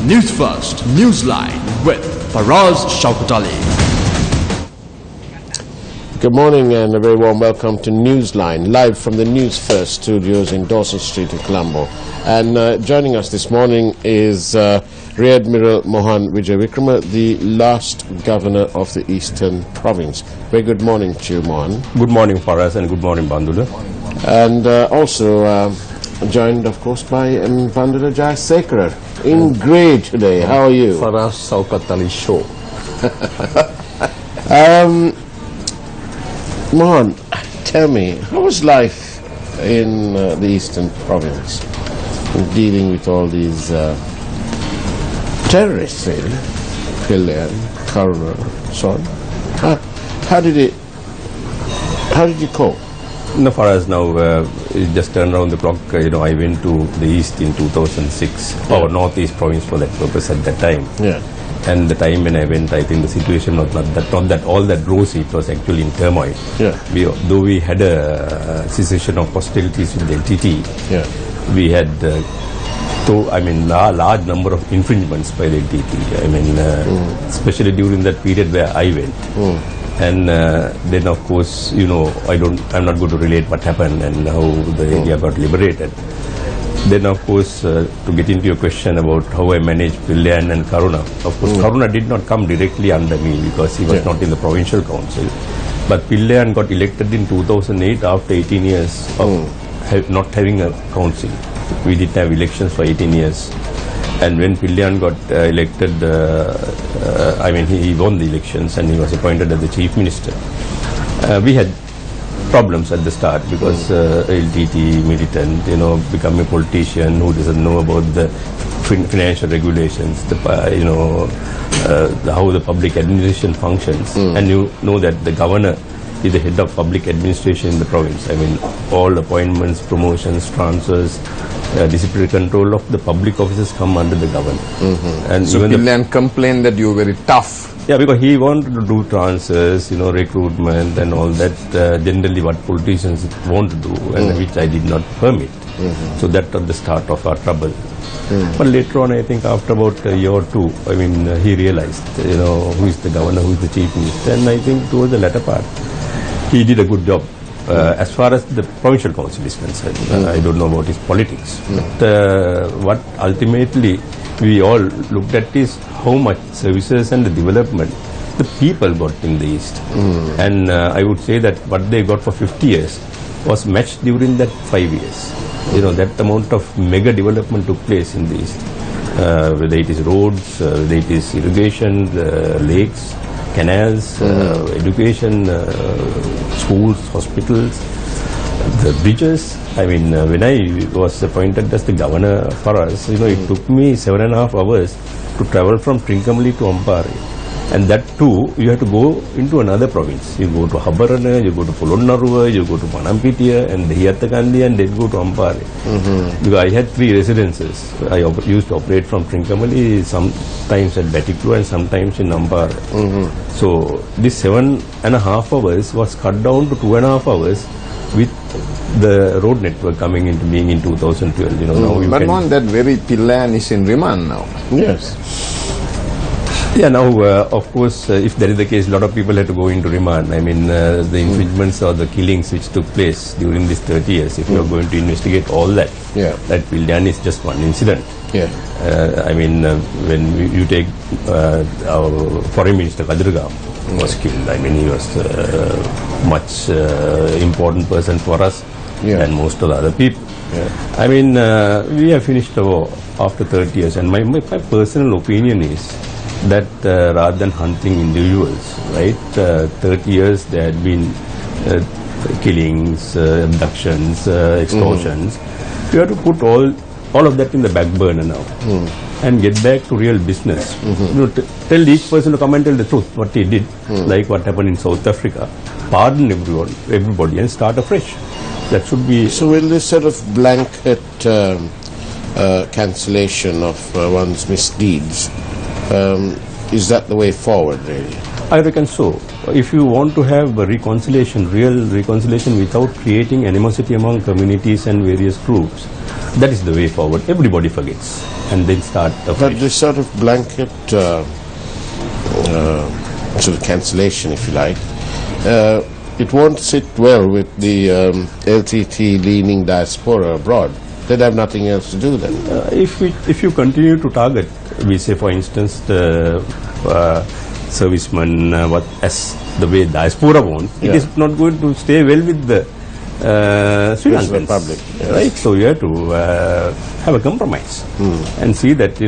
Newsfirst Newsline with Faraz Shaukat Ali. Good morning and a very warm welcome to Newsline, live from the Newsfirst studios in Dawson Street in Colombo. And joining us this morning is Rear Admiral Mohan Vijay-Vikrama, the last governor of the Eastern Province. Very good morning to you, Mohan. Good morning, Faraz, and good morning, Bandula. And also joined, of course, by Bandula Jayasekara in grey today. How are you? Faraz Shaukat Ali show. Mohan, tell me, how was life in the Eastern Province, dealing with all these terrorists, really? Pillian, Karuna, so on. How did you cope? No, Faraz, now it just turned around the clock. I went to the East in 2006, or Northeast Province for that purpose at that time. Yeah. And the time when I went, I think the situation was not that all that rosy. It was actually in turmoil. Yeah. Though we had a cessation of hostilities with the LTT, Yeah. we had a large number of infringements by the LTT. Especially during that period where I went. And then, of course, I'm not going to relate what happened and how the area got liberated. Then, of course, to get into your question about how I managed Pillian and Karuna, of course, Karuna did not come directly under me because he was not in the provincial council. But Pillian got elected in 2008 after 18 years of not having a council. We didn't have elections for 18 years. And when Pillian got elected, he won the elections and he was appointed as the chief minister. We had problems at the start because LTT militant, become a politician who doesn't know about the financial regulations, how the public administration functions, and you know that the governor is the head of public administration in the province. All appointments, promotions, transfers, disciplinary control of the public officers come under the governor. And so Pillian complained that you were very tough. Yeah, because he wanted to do transfers, recruitment and all that, generally what politicians want to do, and which I did not permit. So that was the start of our trouble. But later on, I think after about a year or two, he realized, who is the governor, who is the chief minister, and I think towards the latter part, he did a good job. As far as the provincial council is concerned, I don't know about his politics. But what ultimately we all looked at is how much services and the development the people got in the East. And I would say that what they got for 50 years was matched during that 5 years. That amount of mega development took place in the East. Whether it is roads, whether it is irrigation, lakes, canals, education, schools, hospitals, the bridges. When I was appointed as the governor for us, it took me 7.5 hours to travel from Trincomalee to Ampare. And that too, you have to go into another province. You go to Habarana, you go to Polonnaruwa, you go to Panampitiya and Hiyathakandi, and then go to Ampare. Because I had 3 residences. I used to operate from Trincomalee, sometimes at Batiklu and sometimes in Ampare. So this 7.5 hours was cut down to 2.5 hours with the road network coming into being in 2012. Now but Mohan, that very Pillian is in remand now. Yes. Yeah, now, of course, if that is the case, a lot of people had to go into remand. The infringements or the killings which took place during these 30 years, if you are going to investigate all that, that Pillian is just one incident. Yeah. When you take our Foreign Minister Kadirgam was killed. He was much important person for us than most of the other people. We have finished the war after 30 years, and my personal opinion is that rather than hunting individuals, 30 years there had been killings, abductions, extortions. You have to put all of that in the back burner now and get back to real business. Tell each person to come and tell the truth, what he did, like what happened in South Africa. Pardon everybody and start afresh. That should be... So will this sort of blanket cancellation of one's misdeeds, is that the way forward, really? I reckon so. If you want to have a reconciliation, real reconciliation without creating animosity among communities and various groups, That is the way forward. Everybody forgets and then start afresh. But this sort of blanket sort of cancellation, if you like, it won't sit well with the LTT-leaning diaspora abroad. They'd have nothing else to do then. If you continue to target, we say for instance the servicemen as the way diaspora wants, it is not going to stay well with the Sri Lankans, Republic, yes. right? So you have to have a compromise and see that,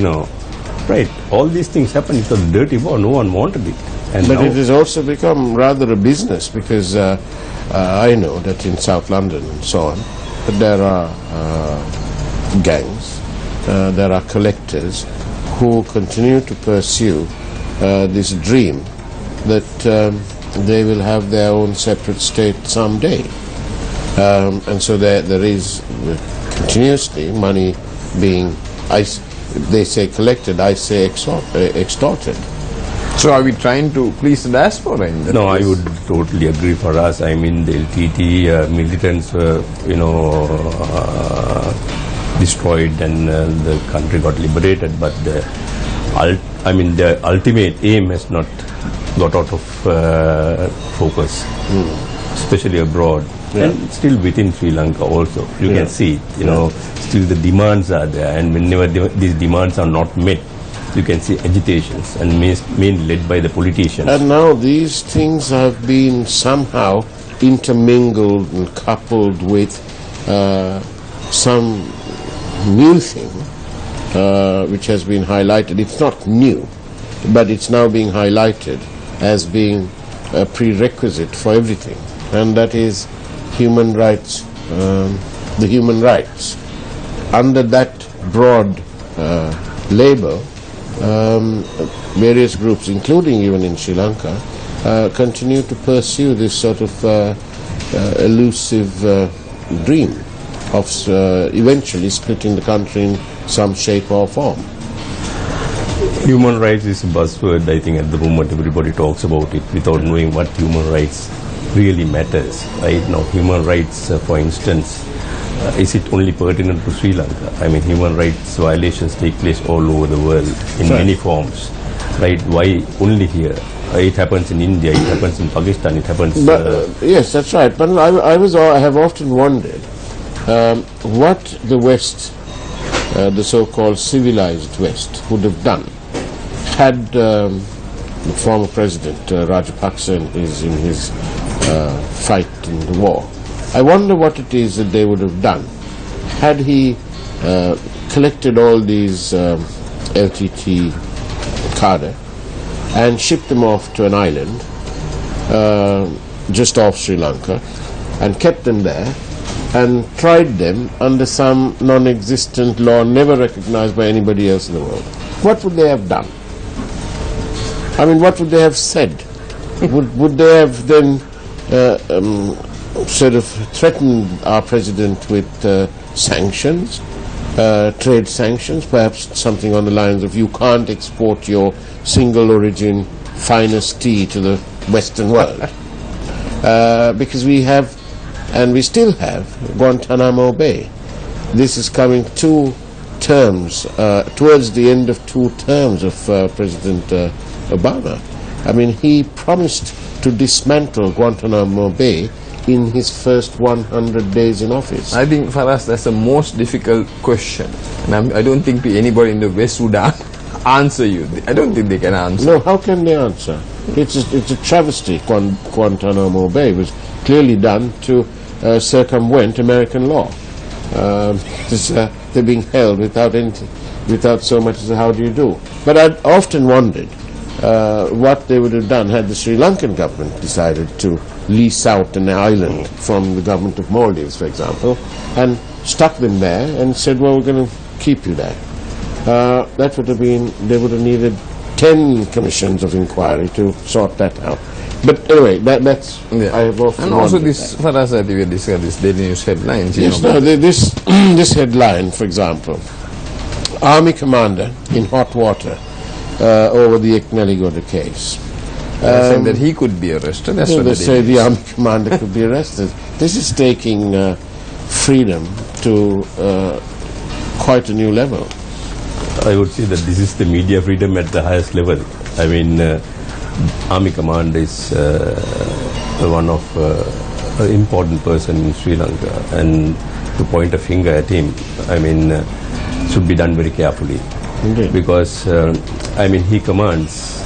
right, all these things happen. It was a dirty war, no one wanted it. And But now it has also become rather a business, because I know that in South London and so on, that there are gangs, there are collectors who continue to pursue this dream that they will have their own separate state someday. And so there is continuously money being, they say collected, I say extorted. So are we trying to please the diaspora in that no, I case? would totally agree. For us, I mean, the LTT militants were, destroyed and the country got liberated, but the ultimate aim has not got out of focus, especially abroad. Yeah. And still within Sri Lanka also, you can see, still the demands are there, and whenever these demands are not met, you can see agitations, and mainly led by the politicians. And now these things have been somehow intermingled and coupled with some new thing which has been highlighted. It's not new, but it's now being highlighted as being a prerequisite for everything, and that is human rights, the human rights. Under that broad label, various groups, including even in Sri Lanka, continue to pursue this sort of elusive dream of eventually splitting the country in some shape or form. Human rights is a buzzword, I think, at the moment. Everybody talks about it without knowing what human rights really matters. Right now, human rights, for instance, is it only pertinent to Sri Lanka? I mean, human rights violations take place all over the world in many forms. Right? Why only here? It happens in India, it happens in Pakistan, it happens... Yes, that's right. But I have often wondered what the West, the so-called civilized West, would have done had the former president Rajapaksa in his fight in the war. I wonder what it is that they would have done had he collected all these LTT cadre and shipped them off to an island just off Sri Lanka and kept them there and tried them under some non-existent law never recognized by anybody else in the world. What would they have done? I mean, what would they have said? Would they have then sort of threatened our president with sanctions, trade sanctions, perhaps something on the lines of you can't export your single origin finest tea to the Western world? Because we have, and we still have, Guantanamo Bay. This is coming 2 terms, towards the end of 2 terms of President Obama. I mean, he promised to dismantle Guantanamo Bay in his first 100 days in office. I think for us that's the most difficult question, and I don't think anybody in the West would answer you. I don't think they can answer. No, how can they answer? It's a travesty. Guantanamo Bay was clearly done to circumvent American law. They're being held without so much as a how do you do. But I'd often wondered what they would have done had the Sri Lankan government decided to lease out an island from the government of Maldives, for example, and stuck them there and said, well, we're going to keep you there. That would have been, they would have needed 10 commissions of inquiry to sort that out. But anyway, that's, Yeah. I have often And also wondered this, that. for us, I think we discussed this Daily News headlines. Yes, no, this headline, for example, Army commander in hot water over the Ekneligoda case. Saying that he could be arrested. That's what They the say Daily the News. army commander could be arrested. This is taking freedom to quite a new level. I would say that this is the media freedom at the highest level. I mean, Army Command is one of an important person in Sri Lanka, and to point a finger at him, I mean, should be done very carefully. Indeed. Because, I mean, he commands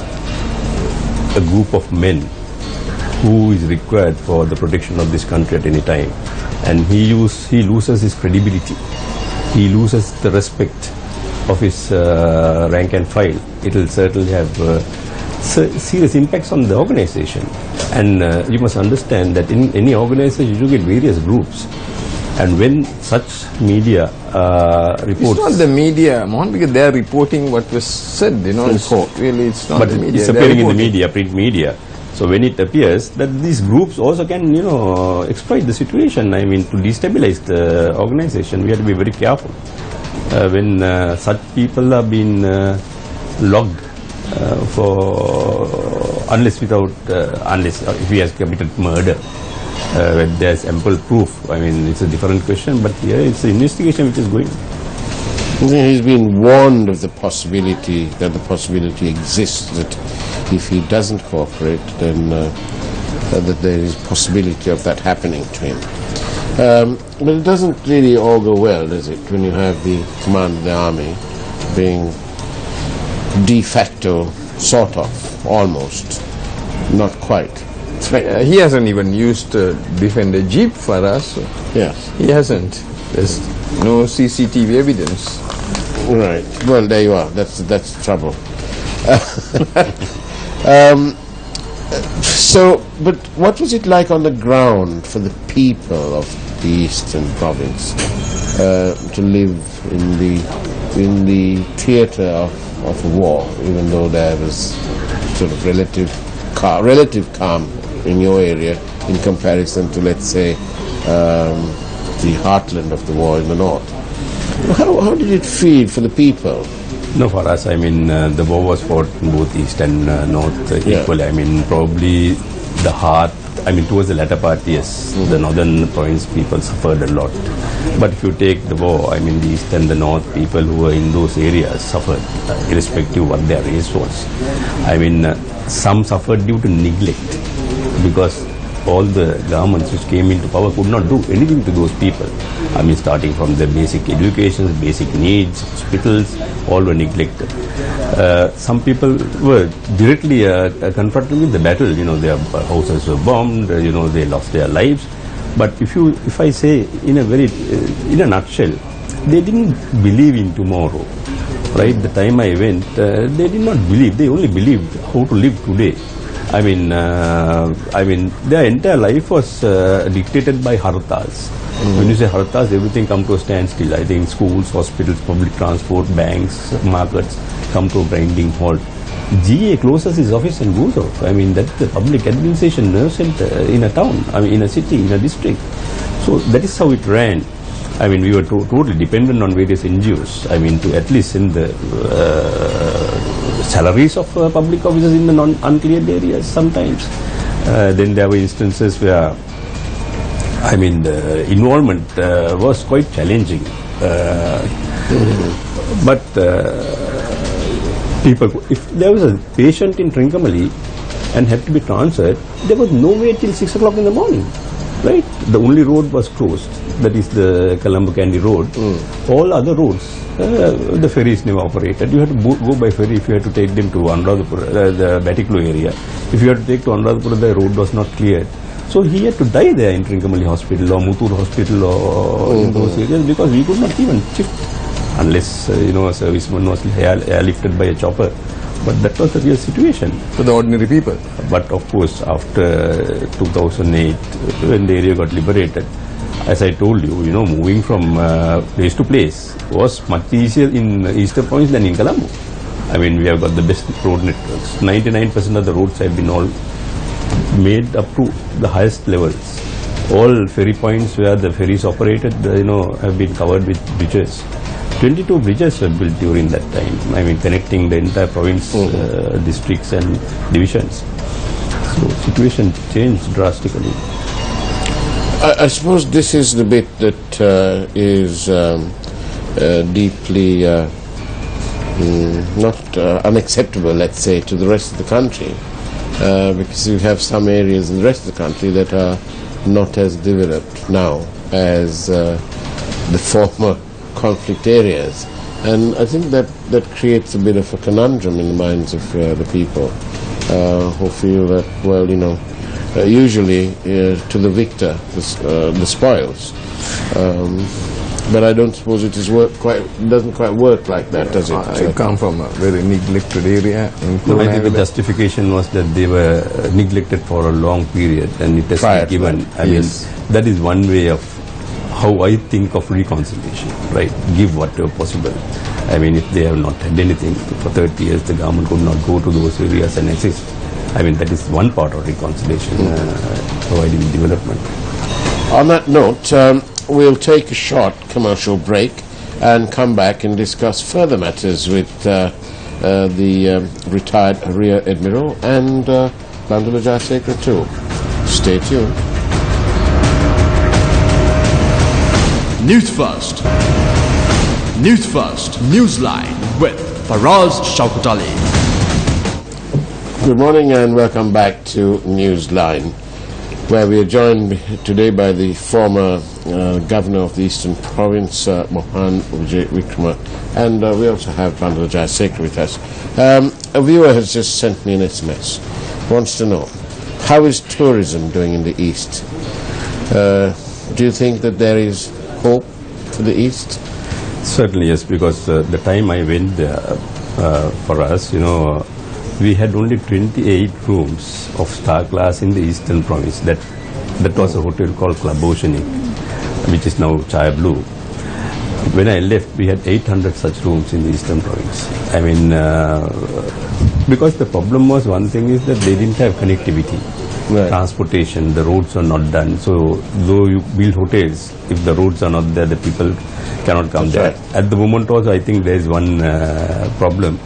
a group of men who is required for the protection of this country at any time. And he loses his credibility. He loses the respect of his rank and file. It will certainly have serious impacts on the organization. And you must understand that in any organization you get various groups. And when such media reports... It's not the media, Mohan, because they are reporting what was said, you know. It's not but the media. it's appearing in the media, print media. So when it appears that these groups also can, you know, exploit the situation, I mean, to destabilize the organization, we have to be very careful. When such people are being logged unless if he has committed murder, when there's ample proof, I mean, it's a different question, but here it's an investigation which is going. He's been warned of the possibility exists that if he doesn't cooperate, then that there is possibility of that happening to him. But it doesn't really augur well, does it, when you have the command of the army being de facto, sort of, almost, not quite. He hasn't even used Defender Jeep for us. Yes. He hasn't. There's no CCTV evidence. Right. Well, there you are. That's the trouble. So, but what was it like on the ground for the people of the Eastern Province to live in the theatre of war, even though there was sort of relative calm in your area in comparison to, let's say, the heartland of the war in the north? How did it feel for the people? No, for us, I mean, the war was fought in both east and north equally. I mean, probably the heart, I mean, towards the latter part, yes, the northern province people suffered a lot. But if you take the war, I mean, the east and the north people who were in those areas suffered, irrespective of what their race was. I mean, some suffered due to neglect, because all the governments which came into power could not do anything to those people. I mean, starting from the basic education, basic needs, hospitals, all were neglected. Some people were directly confronted with the battle. You know, their houses were bombed. You know, they lost their lives. But if I say in a nutshell, they didn't believe in tomorrow. Right? The time I went, they did not believe. They only believed how to live today. I mean, their entire life was dictated by hartals. When you say hartals, everything comes to a standstill. I think schools, hospitals, public transport, banks, markets come to a grinding halt. GA closes his office and goes off. I mean, that's the public administration nerve center in a town, I mean, in a city, in a district. So that is how it ran. I mean, we were totally dependent on various NGOs. I mean, to at least send the salaries of public officers in the uncleared areas sometimes. Then there were instances where, I mean, the involvement was quite challenging. But people, if there was a patient in Trincomalee and had to be transferred, there was no way till 6 o'clock in the morning. Right? The only road was closed, that is the Colombo-Kandy road. All other roads, the ferries never operated. You had to go by ferry if you had to take them to Anuradhapura, the Batiklu area. If you had to take to Anuradhapura, the road was not cleared. So he had to die there in Trincomalee Hospital or Muttur Hospital or in those areas, because we could not even shift unless, you know, a serviceman was airlifted by a chopper. But that was the real situation for the ordinary people. But of course, after 2008, when the area got liberated, as I told you, you know, moving from place to place was much easier in Eastern Province than in Colombo. I mean, we have got the best road networks. 99% of the roads have been all made up to the highest levels. All ferry points where the ferries operated, you know, have been covered with bridges. 22 bridges were built during that time. I mean, connecting the entire province, districts and divisions. So situation changed drastically. I suppose this is the bit that is deeply not unacceptable, let's say, to the rest of the country, because you have some areas in the rest of the country that are not as developed now as the former conflict areas. And I think that creates a bit of a conundrum in the minds of the people who feel that, well, usually to the victor the spoils. But I don't suppose it doesn't quite work like that, does it? I come from a very neglected area in No, I think the justification was that they were neglected for a long period, and it has been given. I mean, that is one way of how I think of reconciliation, right? Give whatever possible. I mean, if they have not had anything for 30 years, the government could not go to those areas and assist. I mean, that is one part of reconciliation, providing development. On that note, we'll take a short commercial break and come back and discuss further matters with the retired Rear Admiral and Bandula Jayasekara too. Stay tuned. Newsfirst. Newsfirst Newsline with Faraz Shaukat Ali. Good morning and welcome back to Newsline, where we are joined today by the former Governor of the Eastern Province, Mohan Vijay Vikrama, and we also have Bandula Jayasekara with us. A viewer has just sent me an SMS, wants to know, how is tourism doing in the East? Do you think that there is hope for the East? Certainly, yes, because the time I went there, for us, we had only 28 rooms of star class in the Eastern Province. That was a hotel called Club Oceanic, which is now Chaya Blue. When I left, we had 800 such rooms in the Eastern Province. I mean, because the problem was, one thing is that they didn't have connectivity. Right. Transportation, the roads are not done. So, though you build hotels, if the roads are not there, the people cannot come there. Right. At the moment also, I think there is one problem.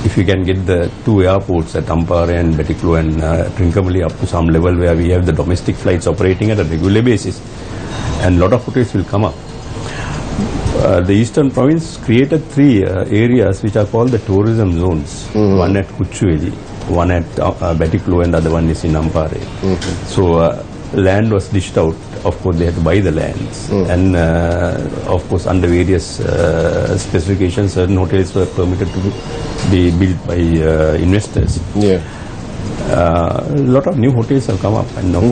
If you can get the two airports at Ampara and Betiklu and Trincomalee up to some level where we have the domestic flights operating at a regular basis, and a lot of hotels will come up. The Eastern Province created 3 areas which are called the tourism zones. One at Kuchueli, one at Betiklu, and the other one is in Ampare. So land was dished out. Of course, they had to buy the lands, and of course, under various specifications, certain hotels were permitted to be built by investors. Yeah. A lot of new hotels have come up and of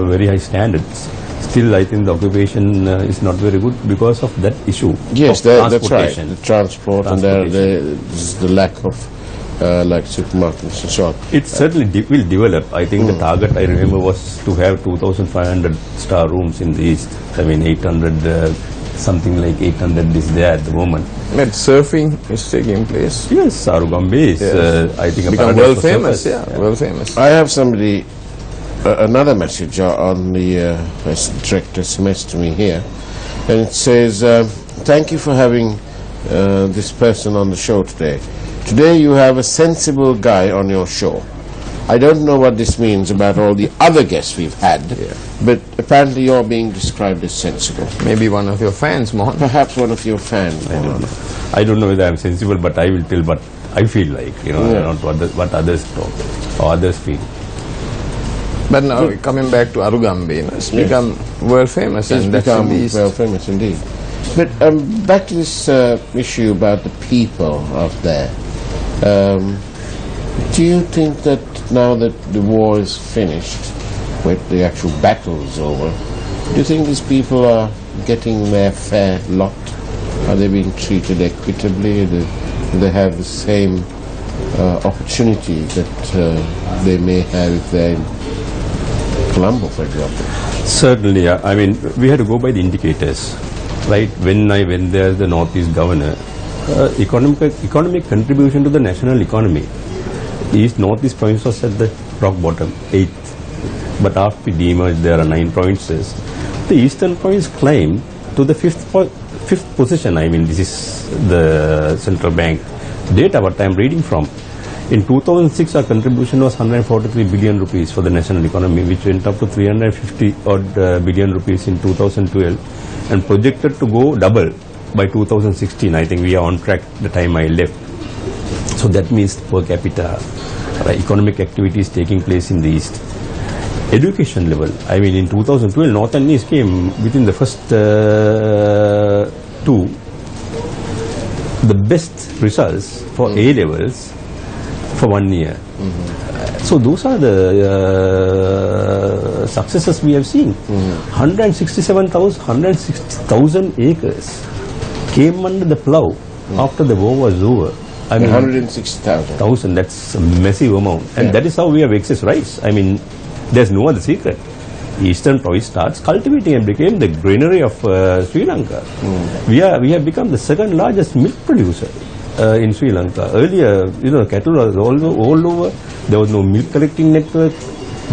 very high standards. Still, I think the occupation is not very good because of that issue. Yes, that's right. The transport and the lack of like supermarkets and so on. It certainly will develop. I think the target, I remember, was to have 2,500 star rooms in the East. I mean, 800, something like 800 is there at the moment. But surfing is taking place. Yes, Arugambe is, I think, become world famous. World famous. I have somebody, another message on the direct SMS to me here, and it says, thank you for having this person on the show today. Today you have a sensible guy on your show. I don't know what this means about all the other guests we've had, but apparently you're being described as sensible. Maybe one of your fans, Mohan. Perhaps one of your fans. I don't know whether I'm sensible, but I will tell what I feel like, not what others talk or others feel. But now coming back to Arugambe, it's become world famous. It's become world famous indeed. But back to this issue about the people out there. Do you think that now that the war is finished, with the actual battle is over, do you think these people are getting their fair lot? Are they being treated equitably? Do they have the same opportunity that they may have if they're in Colombo, for example? Certainly. I mean, we had to go by the indicators. Right, when I went there, the Northeast Governor, economic contribution to the national economy, Northeast Province was at the rock bottom, 8th. But after we demerged, there are 9 provinces. The Eastern Province climbed to the 5th position. I mean, this is the central bank data what I am reading from. In 2006, our contribution was 143 billion rupees for the national economy, which went up to 350 odd billion rupees in 2012. And projected to go double by 2016, I think we are on track the time I left. So that means per capita economic activity is taking place in the East. Education level, I mean in 2012, North and East came within the first two, the best results for A levels for 1 year. So those are the successes we have seen. 160,000 acres came under the plough after the war was over. I mean, 160,000. That's a massive amount, and that is how we have excess rice. I mean, there's no other secret. Eastern province starts cultivating and became the granary of Sri Lanka. We have become the second largest milk producer in Sri Lanka. Earlier, cattle was all over. There was no milk collecting network.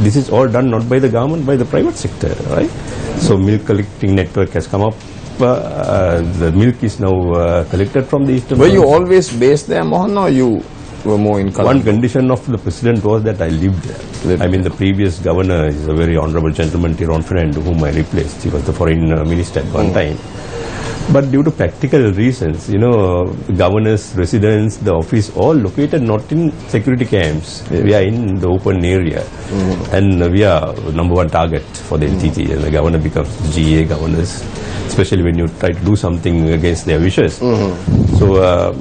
This is all done not by the government, by the private sector, right? So milk collecting network has come up. The milk is now collected from the eastern. Were you always based there, Mohan, or you were more in Colombo? One condition of the president was that I lived there. I mean, the previous governor is a very honorable gentleman, Tiron Fernand, whom I replaced. He was the foreign minister at one time. But due to practical reasons, governors, residents, the office, all located not in security camps. We are in the open area. And we are number one target for the NTT. And the governor becomes GA governors, especially when you try to do something against their wishes. So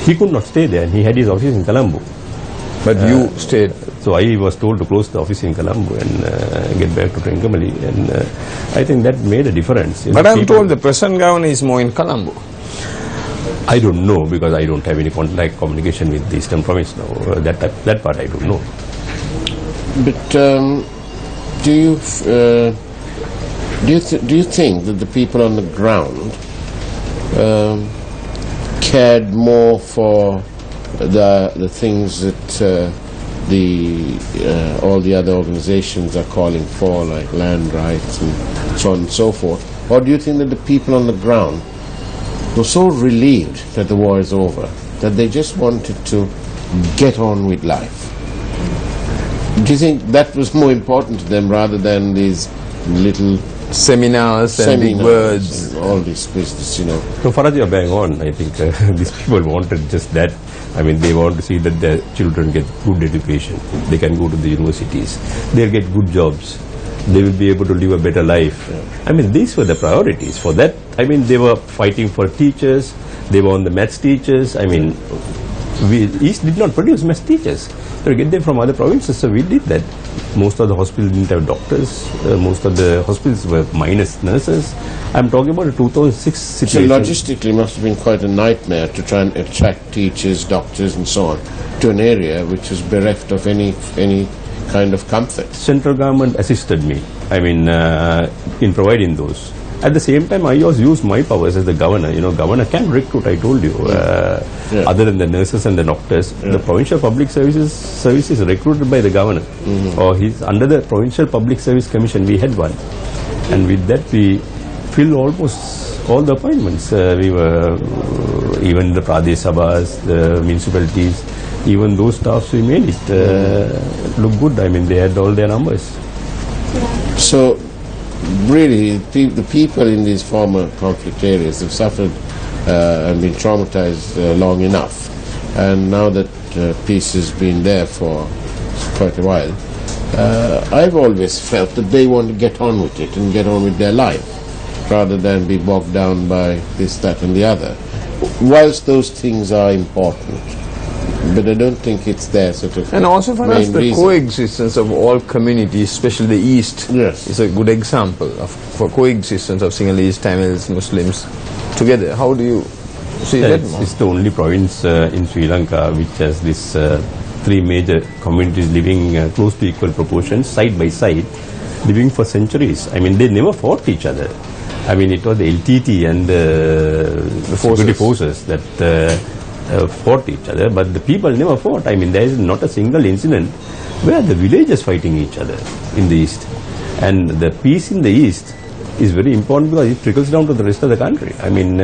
he could not stay there, and he had his office in Colombo. But you stayed. So I was told to close the office in Colombo and get back to Trincomalee, and I think that made a difference. But I'm told the present governor is more in Colombo. I don't know, because I don't have any communication with the Eastern Province now. That part I don't know. But do you think that the people on the ground cared more for the things that all the other organizations are calling for, like land rights and so on and so forth? Or do you think that the people on the ground were so relieved that the war is over that they just wanted to get on with life? Do you think that was more important to them rather than these little seminars and big words? All this business, So Faraj, you're bang on. I think these people wanted just that. I mean, they want to see that their children get good education. They can go to the universities. They'll get good jobs. They will be able to live a better life. I mean, these were the priorities. For that, I mean, they were fighting for teachers. They were on the maths teachers. I mean, East did not produce maths teachers. To get them from other provinces, so we did that. Most of the hospitals didn't have doctors. Most of the hospitals were minus nurses. I'm talking about a 2006 situation. So logistically, it must have been quite a nightmare to try and attract teachers, doctors, and so on to an area which was bereft of any kind of comfort. Central government assisted me. I mean, in providing those. At the same time, I also used my powers as the governor. Governor can recruit, I told you, other than the nurses and the doctors. The Provincial Public Service is recruited by the governor. Or he's under the Provincial Public Service Commission. We had one. And with that, we filled almost all the appointments. We were, even the Pradesh Sabhas, the municipalities, even those staffs, we made it look good. I mean, they had all their numbers. So, really, the people in these former conflict areas have suffered and been traumatized long enough, and now that peace has been there for quite a while, I've always felt that they want to get on with it and get on with their life rather than be bogged down by this, that and the other, whilst those things are important. But I don't think it's their sort of and also for us, the reason. coexistence of all communities, especially the East, Yes. is a good example for coexistence of Sinhalese, Tamils, Muslims together. How do you see that? It's the only province in Sri Lanka which has this three major communities living close to equal proportions, side by side, living for centuries. I mean, they never fought each other. I mean, it was the LTT and the security forces that fought each other, but the people never fought. I mean, there is not a single incident where the villagers fighting each other in the East. And the peace in the East is very important because it trickles down to the rest of the country. I mean...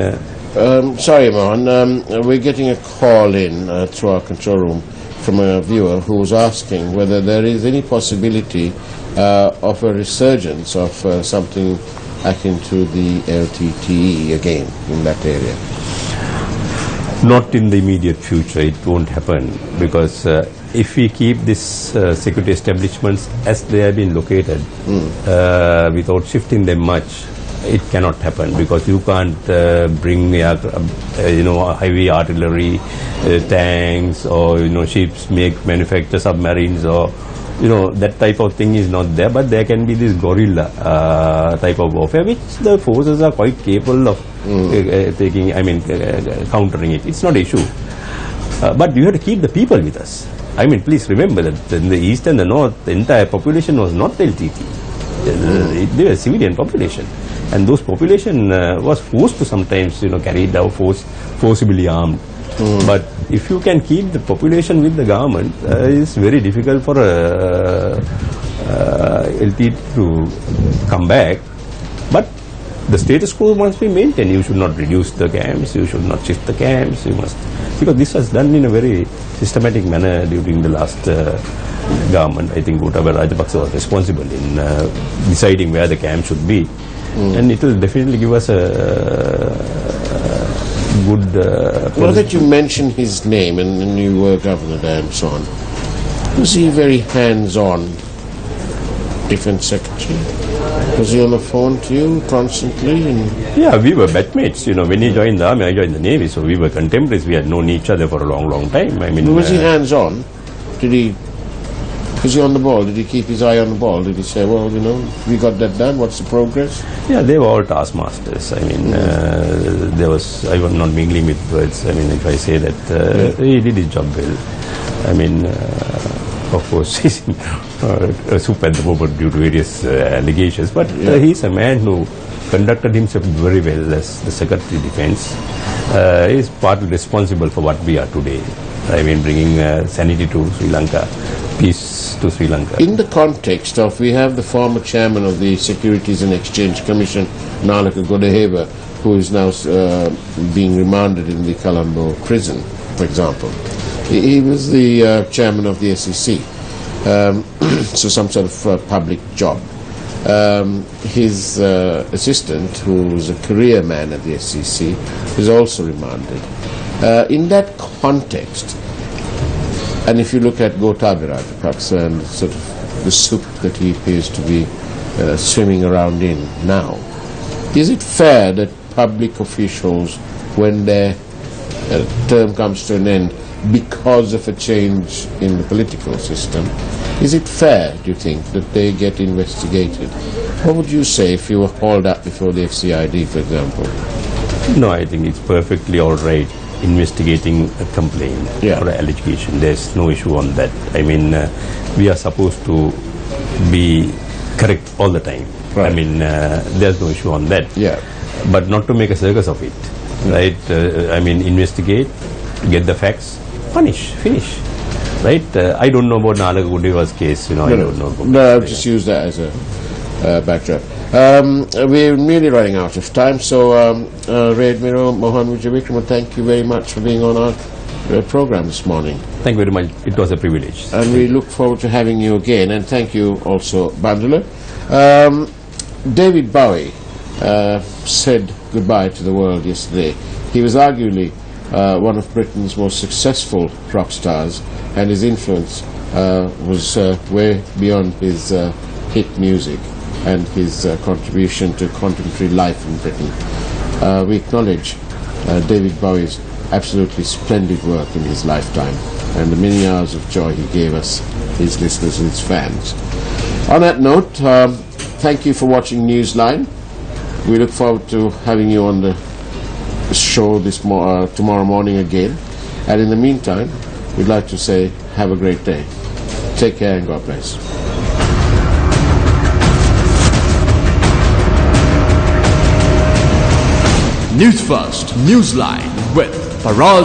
sorry, Mohan, we're getting a call in through our control room from a viewer who was asking whether there is any possibility of a resurgence of something akin to the LTTE again in that area? Not in the immediate future, it won't happen, because if we keep this security establishments as they have been located without shifting them much, it cannot happen, because you can't bring heavy artillery, tanks, or ships manufacture submarines, or that type of thing is not there. But there can be this guerrilla type of warfare, which the forces are quite capable of countering it. It's not an issue. But you have to keep the people with us. Please remember that in the east and the north, the entire population was not LTT. They were civilian population. And those population was forced to sometimes, carried out forcibly armed. But if you can keep the population with the government, it's very difficult for LTT to come back. But the status quo must be maintained. You should not reduce the camps, you should not shift the camps, because this was done in a very systematic manner during the last government. I think Gotabaya Rajapaksa was responsible in deciding where the camp should be. And it will definitely give us a good... Well, that you mentioned his name and you were governor there and so on. Was he very hands-on defense secretary? Was he on the phone to you constantly? Yeah, we were batchmates. When he joined the army, I joined the navy, so we were contemporaries. We had known each other for a long, long time. Was he hands-on? Was he on the ball? Did he keep his eye on the ball? Did he say, well, we got that done, what's the progress? Yeah, they were all taskmasters. I was not mingling with words. If I say that, he did his job well. Of course, he's in soup at the moment due to various allegations, but he's a man who conducted himself very well as the Secretary of Defense. He's partly responsible for what we are today. Bringing sanity to Sri Lanka, peace to Sri Lanka. In the context of, we have the former chairman of the Securities and Exchange Commission, Nalaka Godaheva, who is now being remanded in the Colombo prison, for example. He was the chairman of the SEC, so some sort of public job. His assistant, who was a career man at the SEC, is also remanded. In that context, and if you look at Gotabaya Rajapaksa and sort of the soup that he appears to be swimming around in now, is it fair that public officials, when their term comes to an end because of a change in the political system, is it fair, do you think, that they get investigated? What would you say if you were hauled up before the FCID, for example? No, I think it's perfectly all right investigating a complaint or an allegation. There's no issue on that. We are supposed to be correct all the time. Right. There's no issue on that. Yeah. But not to make a circus of it. Right? Investigate, get the facts, punish, finish. Right? I don't know about Nalaka Godaheva's case. I don't know. No, I'll just use that as a backdrop. We're nearly running out of time, so Rear Admiral Mohan Vijayvikrama, thank you very much for being on our program this morning. Thank you very much. It was a privilege. And we look forward to having you again, and thank you also, Bandula. David Bowie said goodbye to the world yesterday. He was arguably one of Britain's most successful rock stars, and his influence was way beyond his hit music and his contribution to contemporary life in Britain. We acknowledge David Bowie's absolutely splendid work in his lifetime and the many hours of joy he gave us, his listeners and his fans. On that note, thank you for watching Newsline. We look forward to having you on the show tomorrow morning again. And in the meantime, we'd like to say have a great day. Take care and God bless. Newsfirst, Newsline with Faraz